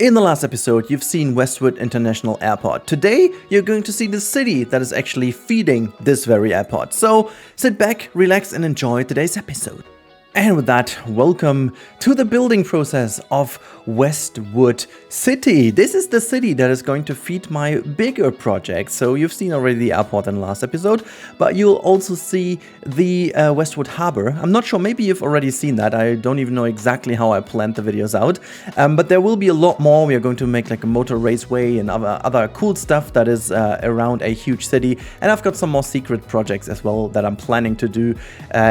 In the last episode, you've seen Westwood International Airport. Today, you're going to see the city that is actually feeding this very airport. So sit back, relax, and enjoy today's episode. And with that, welcome to the building process of Westwood City. This is the city that is going to feed my bigger project. So you've seen already the airport in the last episode, but you'll also see the Westwood Harbor. I'm not sure, maybe you've already seen that. I don't even know exactly how I planned the videos out. But there will be a lot more. We are going to make like a motor raceway and other cool stuff that is around a huge city. And I've got some more secret projects as well that I'm planning to do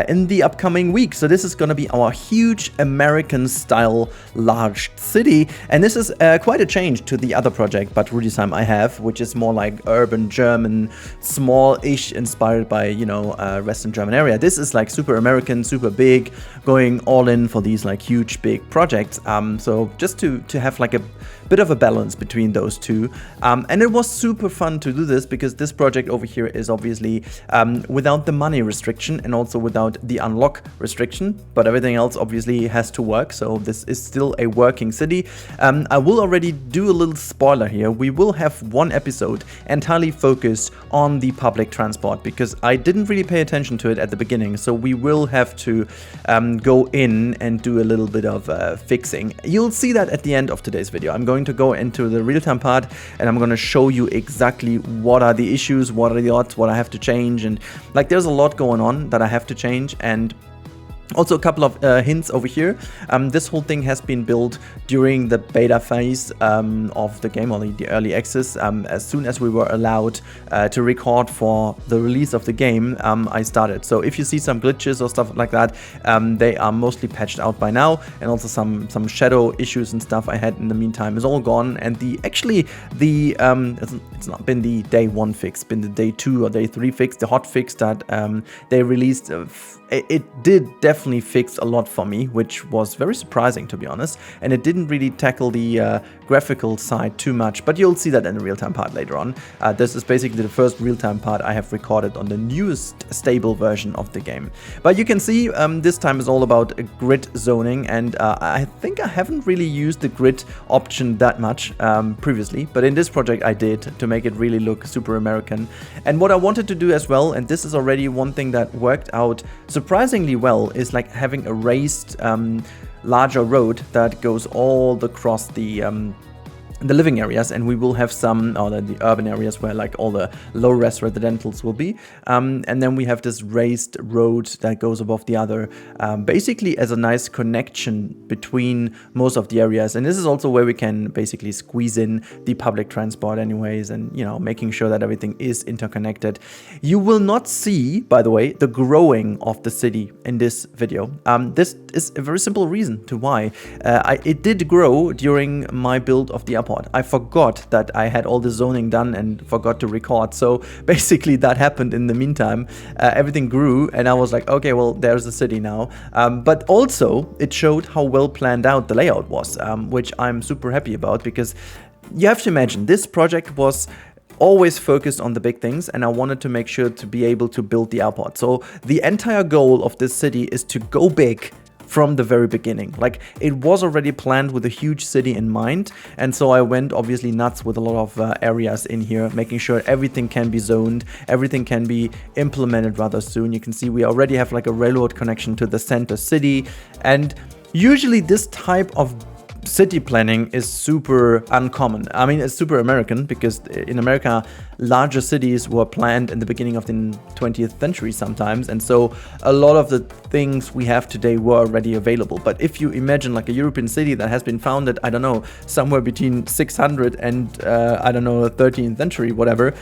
in the upcoming week. So this is going to be our huge American style large city, and this is quite a change to the other project but Rudi's time I have, which is more like urban German, small-ish, inspired by, you know, Western German area. This is like super American, super big, going all in for these like huge big projects. So just to have like a bit of a balance between those two, and it was super fun to do this because this project over here is obviously without the money restriction and also without the unlock restriction, but everything else obviously has to work. So this is still a working city. I will already do a little spoiler here. We will have one episode entirely focused on the public transport because I didn't really pay attention to it at the beginning. So we will have to go in and do a little bit of fixing. You'll see that at the end of today's video. I'm going to go into the real-time part and I'm going to show you exactly what are the issues, what are the odds, what I have to change, and like there's a lot going on that I have to change. And also a couple of hints over here. This whole thing has been built during the beta phase of the game, or the early access. As soon as we were allowed to record for the release of the game, I started. So if you see some glitches or stuff like that, they are mostly patched out by now, and also some shadow issues and stuff I had in the meantime is all gone. And it's not been the day 1 fix, been the day 2 or day 3 fix, the hot fix that they released. It did definitely fix a lot for me, which was very surprising, to be honest, and it didn't really tackle the graphical side too much, but you'll see that in the real-time part later on. This is basically the first real-time part I have recorded on the newest stable version of the game. But you can see this time is all about grid zoning, and I think I haven't really used the grid option that much previously, but in this project I did, to make it really look super American. And what I wanted to do as well, and this is already one thing that worked out surprisingly well, is like having a raised larger road that goes all across the living areas, and we will have some, or the urban areas where like all the low-res residentials will be, and then we have this raised road that goes above the other, basically as a nice connection between most of the areas. And this is also where we can basically squeeze in the public transport anyways, and, you know, making sure that everything is interconnected. You will not see, by the way, the growing of the city in this video. This is a very simple reason to why. It did grow during my build of the airport. I forgot that I had all the zoning done and forgot to record. So basically that happened in the meantime. Everything grew and I was like, okay, well, there's the city now. But also it showed how well planned out the layout was, which I'm super happy about, because you have to imagine this project was always focused on the big things, and I wanted to make sure to be able to build the airport. So the entire goal of this city is to go big from the very beginning. Like, it was already planned with a huge city in mind, and so I went obviously nuts with a lot of areas in here, making sure everything can be zoned, everything can be implemented rather soon. You can see we already have like a railroad connection to the center city, and usually this type of city planning is super uncommon. I mean, it's super American because in America, larger cities were planned in the beginning of the 20th century sometimes, and so a lot of the things we have today were already available. But if you imagine like a European city that has been founded, I don't know, somewhere between 600 and I don't know, 13th century, whatever,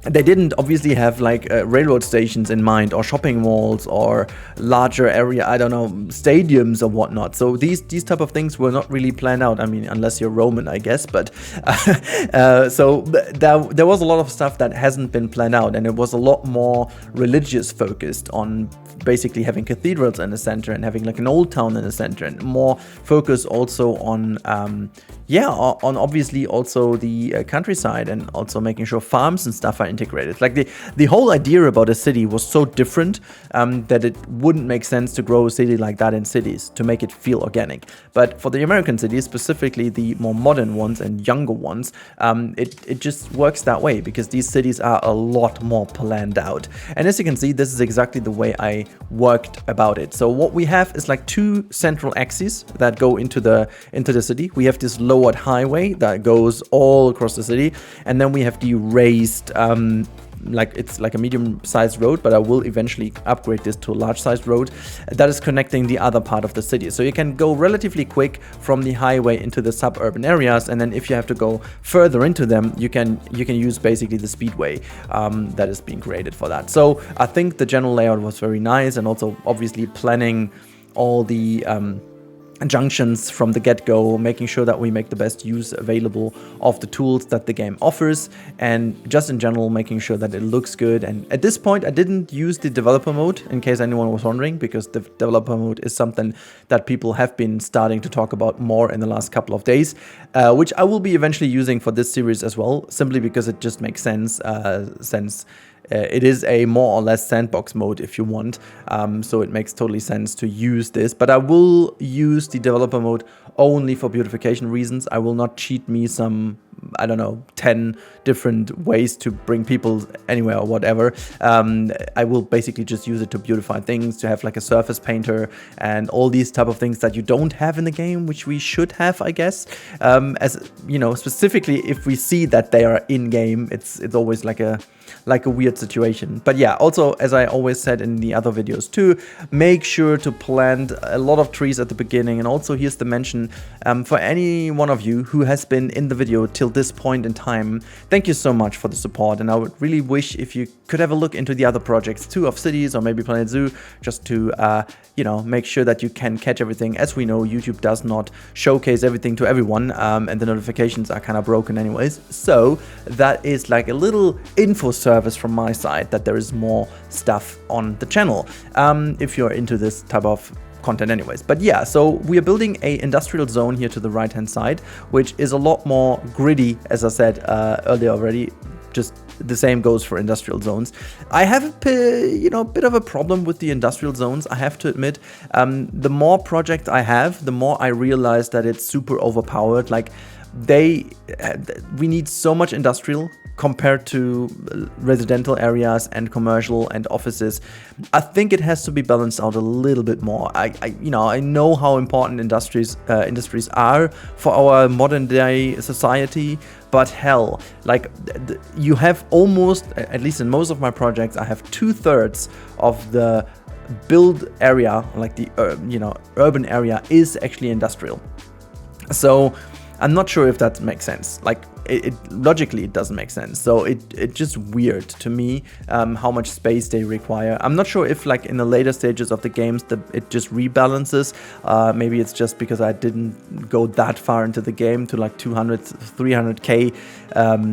they didn't obviously have like railroad stations in mind, or shopping malls, or larger area, I don't know, stadiums or whatnot. So these type of things were not really planned out. I mean, unless you're Roman, I guess. But so there was a lot of stuff that hasn't been planned out, and it was a lot more religious focused on basically having cathedrals in the center and having like an old town in the center, and more focus also on Yeah, on obviously also the countryside, and also making sure farms and stuff are integrated. Like the whole idea about a city was so different that it wouldn't make sense to grow a city like that in cities to make it feel organic. But for the American cities, specifically the more modern ones and younger ones, it just works that way because these cities are a lot more planned out. And as you can see, this is exactly the way I worked about it. So what we have is like two central axes that go into the city. We have this lowered highway that goes all across the city, and then we have the raised like it's like a medium-sized road, but I will eventually upgrade this to a large-sized road that is connecting the other part of the city. So you can go relatively quick from the highway into the suburban areas, and then if you have to go further into them, you can use basically the speedway that is being created for that. So I think the general layout was very nice, and also obviously planning all the junctions from the get-go, making sure that we make the best use available of the tools that the game offers, and just in general making sure that it looks good. And at this point I didn't use the developer mode, in case anyone was wondering, because the developer mode is something that people have been starting to talk about more in the last couple of days, which I will be eventually using for this series as well, simply because it just makes sense since it is a more or less sandbox mode if you want, so it makes totally sense to use this. But I will use the developer mode only for beautification reasons. I will not cheat me some, I don't know, 10 different ways to bring people anywhere or whatever. I will basically just use it to beautify things, to have like a surface painter and all these type of things that you don't have in the game, which we should have, I guess. As you know, specifically if we see that they are in game, it's always like a weird situation. But yeah, also, as I always said in the other videos too, make sure to plant a lot of trees at the beginning. And also here's the mention for any one of you who has been in the video till this point in time, thank you so much for the support. And I would really wish if you could have a look into the other projects too of cities, or maybe Planet Zoo, just to you know, make sure that you can catch everything. As we know, YouTube does not showcase everything to everyone, and the notifications are kind of broken anyways. So that is like a little info service from my side that there is more stuff on the channel if you're into this type of content anyways. But yeah, so we are building a industrial zone here to the right hand side, which is a lot more gritty, as I said earlier already. Just the same goes for industrial zones. I have a bit of a problem with the industrial zones, I have to admit. The more projects I have, the more I realize that it's super overpowered. Like we need so much industrial compared to residential areas and commercial and offices. I think it has to be balanced out a little bit more. I know how important industries are for our modern day society, but hell, like you have almost, at least in most of my projects, I have 2/3 of the build area, like the urban area, is actually industrial. So I'm not sure if that makes sense. Like logically it doesn't make sense. So it's just weird to me how much space they require. I'm not sure if like in the later stages of the games it just rebalances. Maybe it's just because I didn't go that far into the game to like 200, 300k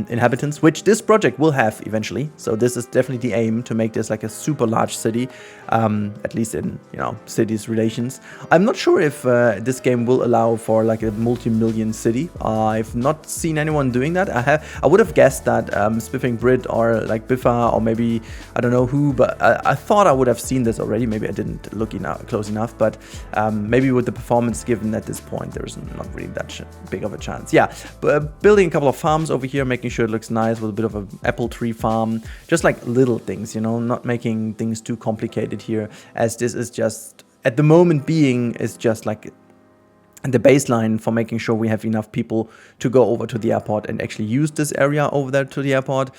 inhabitants, which this project will have eventually. So this is definitely the aim, to make this like a super large city, at least in cities relations. I'm not sure if this game will allow for like a multi-million city. I've not seen anyone doing that. I would have guessed that Spiffing Brit or like Biffa, or maybe I don't know who, but I thought I would have seen this already. Maybe I didn't look close enough, but maybe with the performance given at this point, there's not really that big of a chance. Yeah, but building a couple of farms over here, making sure it looks nice with a bit of an apple tree farm, just like little things, not making things too complicated here, as this is just at the moment being is just like the baseline for making sure we have enough people to go over to the airport and actually use this area over there to the airport.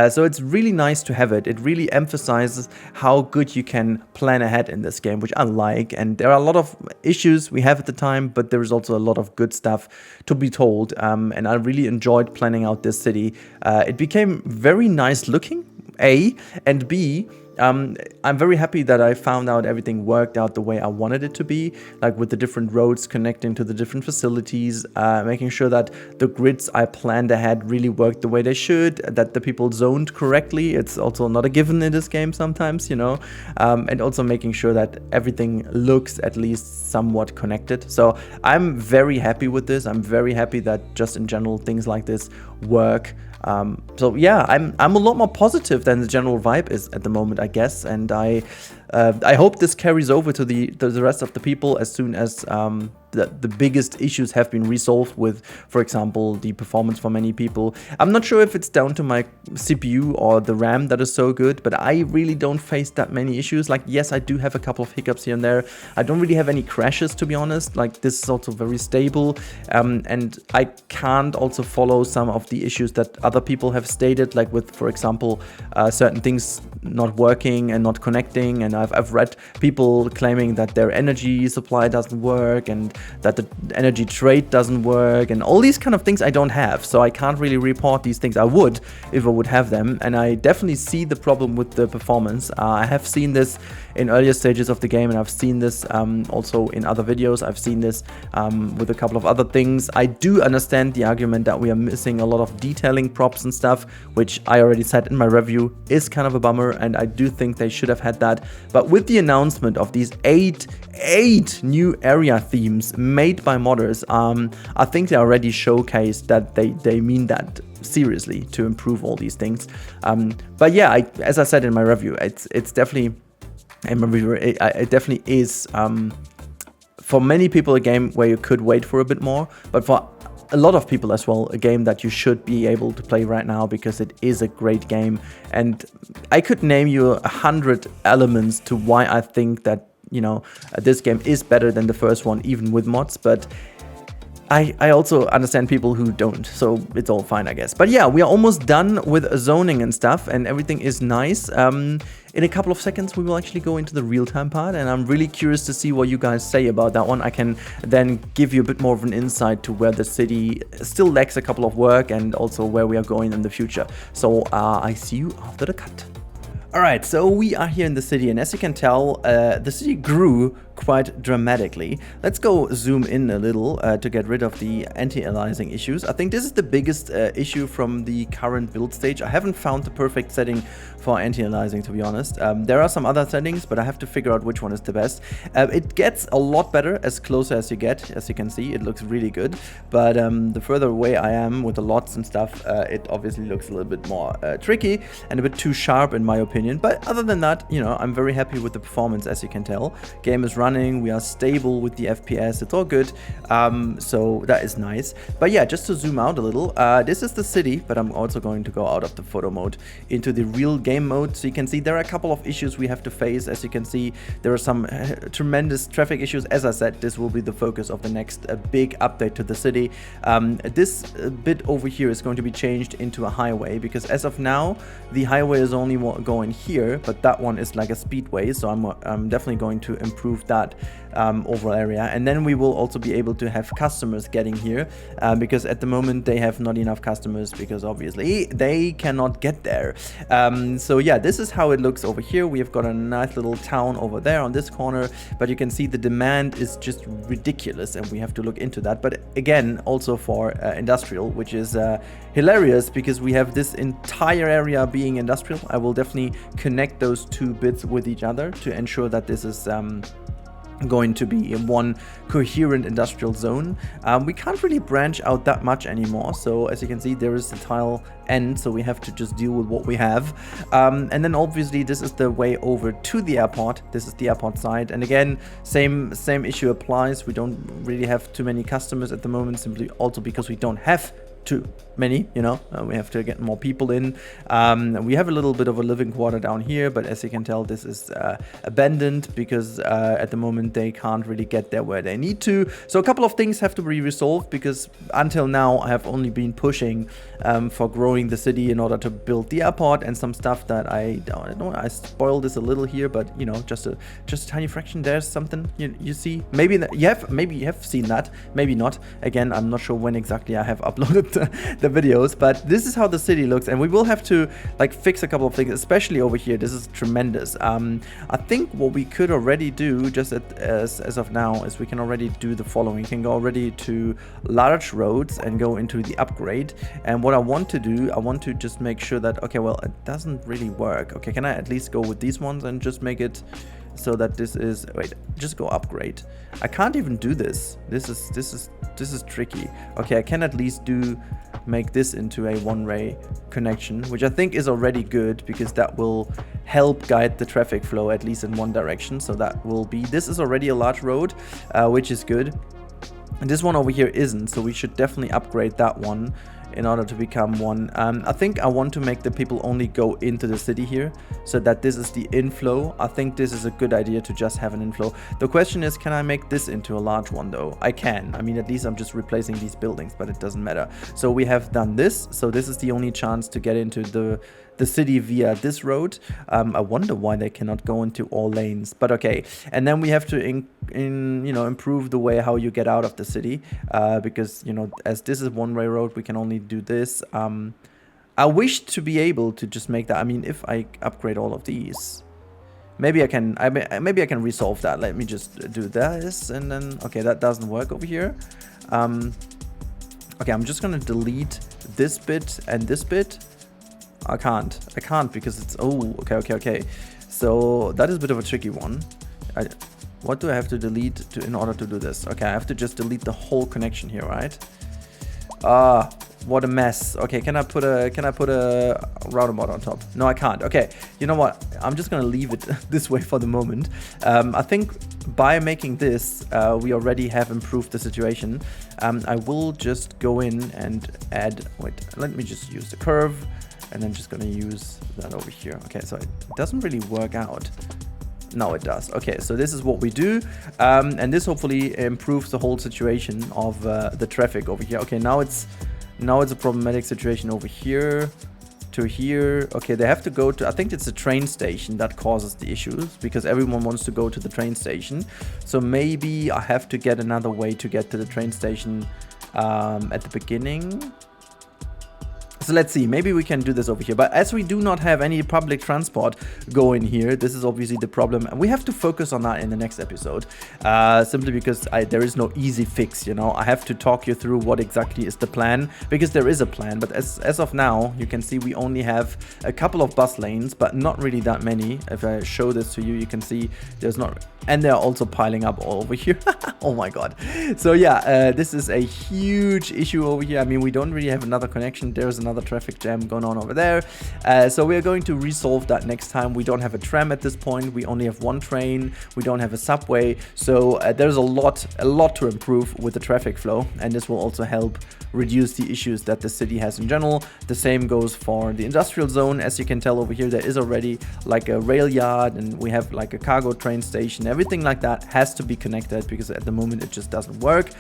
So it's really nice to have it. It really emphasizes how good you can plan ahead in this game, which I like. And there are a lot of issues we have at the time, but there is also a lot of good stuff to be told. And I really enjoyed planning out this city. It became very nice looking, A, and B, I'm very happy that I found out everything worked out the way I wanted it to be, like with the different roads connecting to the different facilities, making sure that the grids I planned ahead really worked the way they should, that the people zoned correctly. It's also not a given in this game sometimes, you know, and also making sure that everything looks at least somewhat connected. So I'm very happy with this. I'm very happy that just in general things like this work. So yeah, I'm a lot more positive than the general vibe is at the moment, I guess, and I hope this carries over to the rest of the people as soon as the biggest issues have been resolved with, for example, the performance for many people. I'm not sure if it's down to my CPU or the RAM that is so good, but I really don't face that many issues. Like, yes, I do have a couple of hiccups here and there. I don't really have any crashes, to be honest. Like, this is also very stable, and I can't also follow some of the issues that other people have stated, like with, for example, certain things not working and not connecting, and I've read people claiming that their energy supply doesn't work and that the energy trade doesn't work and all these kind of things I don't have, so I can't really report these things. I would if I would have them, and I definitely see the problem with the performance. I have seen this in earlier stages of the game, and I've seen this also in other videos. I've seen this with a couple of other things. I do understand the argument that we are missing a lot of detailing props and stuff, which I already said in my review is kind of a bummer, and I do think they should have had that. But with the announcement of these eight new area themes made by modders, I think they already showcased that they mean that seriously to improve all these things. But yeah, as I said in my review, it's definitely, it definitely is for many people a game where you could wait for a bit more, but for a lot of people as well, a game that you should be able to play right now because it is a great game. And I could name you 100 elements to why I think that, you know, this game is better than the first one, even with mods, but I also understand people who don't, so it's all fine, I guess. But yeah, we are almost done with zoning and stuff, and everything is nice. In a couple of seconds, we will actually go into the real-time part, and I'm really curious to see what you guys say about that one. I can then give you a bit more of an insight to where the city still lacks a couple of work and also where we are going in the future. So I see you after the cut. Alright, so we are here in the city, and as you can tell, the city grew quite dramatically. Let's go zoom in a little to get rid of the anti-aliasing issues. I think this is the biggest issue from the current build stage. I haven't found the perfect setting for anti-aliasing, to be honest. There are some other settings, but I have to figure out which one is the best. It gets a lot better as closer as you get. As you can see, it looks really good, but the further away I am with the lots and stuff, it obviously looks a little bit more tricky and a bit too sharp in my opinion. But other than that, you know, I'm very happy with the performance. As you can tell, game is running, we are stable with the FPS, it's all good, so that is nice. But yeah, just to zoom out a little, this is the city, but I'm also going to go out of the photo mode into the real game mode. So you can see there are a couple of issues we have to face. As you can see, there are some tremendous traffic issues. As I said, this will be the focus of the next big update to the city. This bit over here is going to be changed into a highway, because as of now the highway is only going here, but that one is like a speedway, so I'm definitely going to improve that overall area. And then we will also be able to have customers getting here, because at the moment they have not enough customers, because obviously they cannot get there. So yeah, this is how it looks over here. We have got a nice little town over there on this corner, but you can see the demand is just ridiculous, and we have to look into that. But again, also for industrial, which is hilarious, because we have this entire area being industrial. I will definitely connect those two bits with each other to ensure that this is going to be in one coherent industrial zone. We can't really branch out that much anymore, so as you can see, there is the tile end, so we have to just deal with what we have. And then obviously this is the way over to the airport. This is the airport side, and again, same issue applies. We don't really have too many customers at the moment, simply also because we don't have too many, you know. We have to get more people in. We have a little bit of a living quarter down here, but as you can tell, this is abandoned because at the moment they can't really get there where they need to. So a couple of things have to be resolved, because until now I have only been pushing for growing the city in order to build the airport and some stuff that I spoiled this a little here, but you know, just a tiny fraction. There's something you see. Maybe you have seen that, maybe not. Again, I'm not sure when exactly I have uploaded the videos, but this is how the city looks, and we will have to like fix a couple of things, especially over here. This is tremendous. I think what we could already do just as of now is we can already do the following. We can go already to large roads and go into the upgrade. And what I want to do, I want to just make sure that, okay, well, it doesn't really work. Okay, can I at least go with these ones and just make it so that this is, wait, just go upgrade. I can't even do this. This is tricky. Okay, I can at least make this into a one-way connection, which I think is already good because that will help guide the traffic flow at least in one direction. So that will be, this is already a large road, which is good. And this one over here isn't, so we should definitely upgrade that one in order to become one. I think I want to make the people only go into the city here so that this is the inflow. I think this is a good idea to just have an inflow. The question is, can I make this into a large one though? I can. I mean, at least I'm just replacing these buildings, but it doesn't matter. So we have done this. So this is the only chance to get into the city via this road. I wonder why they cannot go into all lanes, but okay. And then we have to improve the way how you get out of the city, because as this is one-way road, we can only do this. I wish to be able to just make that. I mean, if I upgrade all of these, maybe I can resolve that. Let me just do this, and then okay, that doesn't work over here. Okay, I'm just gonna delete this bit and this bit. I can't because it's, oh, okay. So that is a bit of a tricky one. What do I have to delete in order to do this? Okay, I have to just delete the whole connection here, right? What a mess. Okay, can I put a roundabout on top? No, I can't. Okay, you know what? I'm just gonna leave it this way for the moment. I think by making this, we already have improved the situation. I will just go in and add, wait, let me just use the curve. And I'm just gonna use that over here. Okay, so it doesn't really work out. No, it does. Okay, so this is what we do. And this hopefully improves the whole situation of the traffic over here. Okay, now it's a problematic situation over here to here. Okay, they have to go to, I think it's a train station that causes the issues because everyone wants to go to the train station. So maybe I have to get another way to get to the train station at the beginning. So let's see, maybe we can do this over here. But as we do not have any public transport going here, this is obviously the problem. And we have to focus on that in the next episode. Simply because there is no easy fix, I have to talk you through what exactly is the plan. Because there is a plan. But as of now, you can see we only have a couple of bus lanes, but not really that many. If I show this to you, you can see there's not... And they're also piling up all over here. Oh my god. So yeah, this is a huge issue over here. I mean, we don't really have another connection. There's another traffic jam going on over there. So we are going to resolve that next time. We don't have a tram at this point. We only have one train. We don't have a subway. So there's a lot to improve with the traffic flow. And this will also help reduce the issues that the city has in general. The same goes for the industrial zone. As you can tell over here, there is already like a rail yard and we have like a cargo train station. Everything like that has to be connected because at the moment it just doesn't work.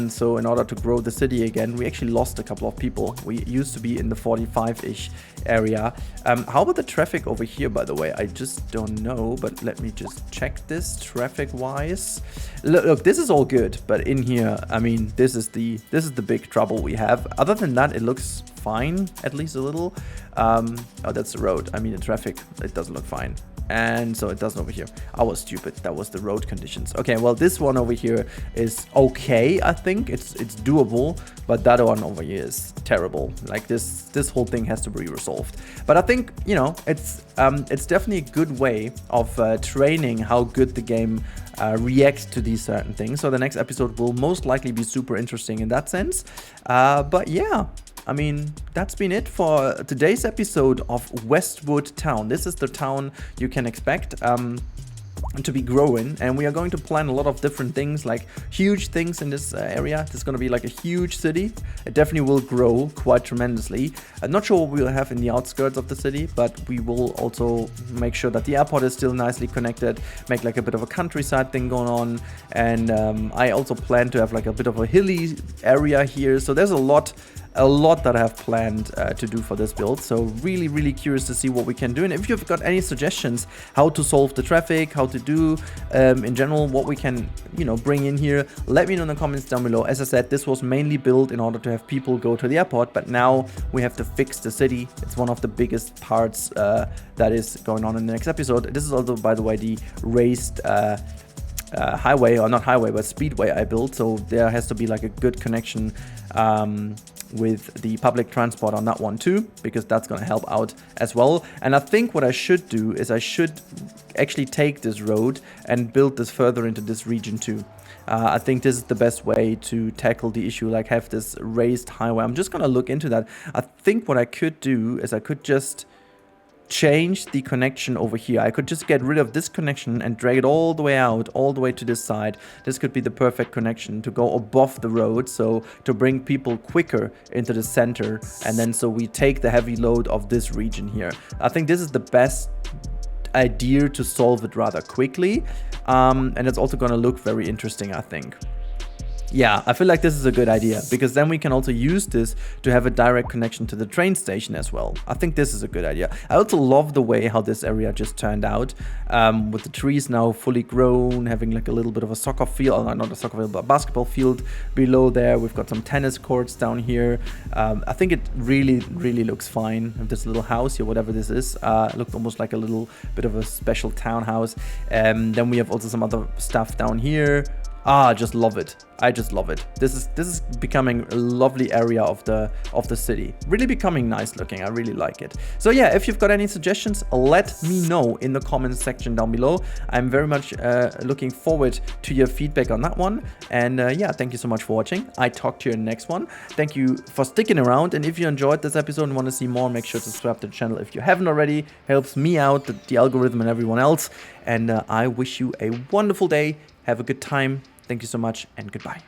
So in order to grow the city again, we actually lost a couple of people. We used to be in the 45-ish area. How about the traffic over here, by the way? I just don't know, but let me just check this traffic-wise. Look, this is all good, but in here, I mean, this is the big trouble we have. Other than that, it looks fine, at least a little. Oh, that's the road. I mean, the traffic, it doesn't look fine. And so it doesn't over here. I was stupid. That was the road conditions. Okay, well, this one over here is okay, I think. It's doable, but that one over here is terrible. Like this whole thing has to be resolved. But I think, it's definitely a good way of training how good the game reacts to these certain things. So the next episode will most likely be super interesting in that sense. But yeah, I mean, that's been it for today's episode of Westwood Town. This is the town you can expect to be growing, and we are going to plan a lot of different things, like huge things in this area. This is going to be like a huge city. It definitely will grow quite tremendously. I'm not sure what we'll have in the outskirts of the city, but we will also make sure that the airport is still nicely connected, make like a bit of a countryside thing going on, and I also plan to have like a bit of a hilly area here. So there's a lot a lot that I have planned to do for this build. So really curious to see what we can do. And if you've got any suggestions how to solve the traffic, how to do in general, what we can, you know, bring in here, let me know in the comments down below. As I said, this was mainly built in order to have people go to the airport, but now we have to fix the city. It's one of the biggest parts that is going on in the next episode. This is also, by the way, the raised highway, or not highway, but speedway I built. So there has to be like a good connection with the public transport on that one too, because that's going to help out as well. And I think what I should do is I should actually take this road and build this further into this region too. I think this is the best way to tackle the issue, like have this raised highway. I'm just going to look into that. I think what I could do is I could just change the connection over here. I could just get rid of this connection and drag it all the way out, all the way to this side. This could be the perfect connection to go above the road, so to bring people quicker into the center, and then so we take the heavy load of this region here. I think this is the best idea to solve it rather quickly, and it's also going to look very interesting, I think. Yeah, I feel like this is a good idea, because then we can also use this to have a direct connection to the train station as well. I think this is a good idea. I also love the way how this area just turned out, with the trees now fully grown, having like a little bit of a soccer field, not a soccer field, but a basketball field below there. We've got some tennis courts down here. I think it really looks fine. This little house here, whatever this is, looked almost like a little bit of a special townhouse. Then we have also some other stuff down here. I just love it. I just love it. This is becoming a lovely area of the city. Really becoming nice looking. I really like it. So yeah, if you've got any suggestions, let me know in the comments section down below. I'm very much looking forward to your feedback on that one. And yeah, thank you so much for watching. I talk to you in the next one. Thank you for sticking around. And if you enjoyed this episode and want to see more, make sure to subscribe to the channel if you haven't already. Helps me out, the algorithm, and everyone else. And I wish you a wonderful day. Have a good time. Thank you so much, and goodbye.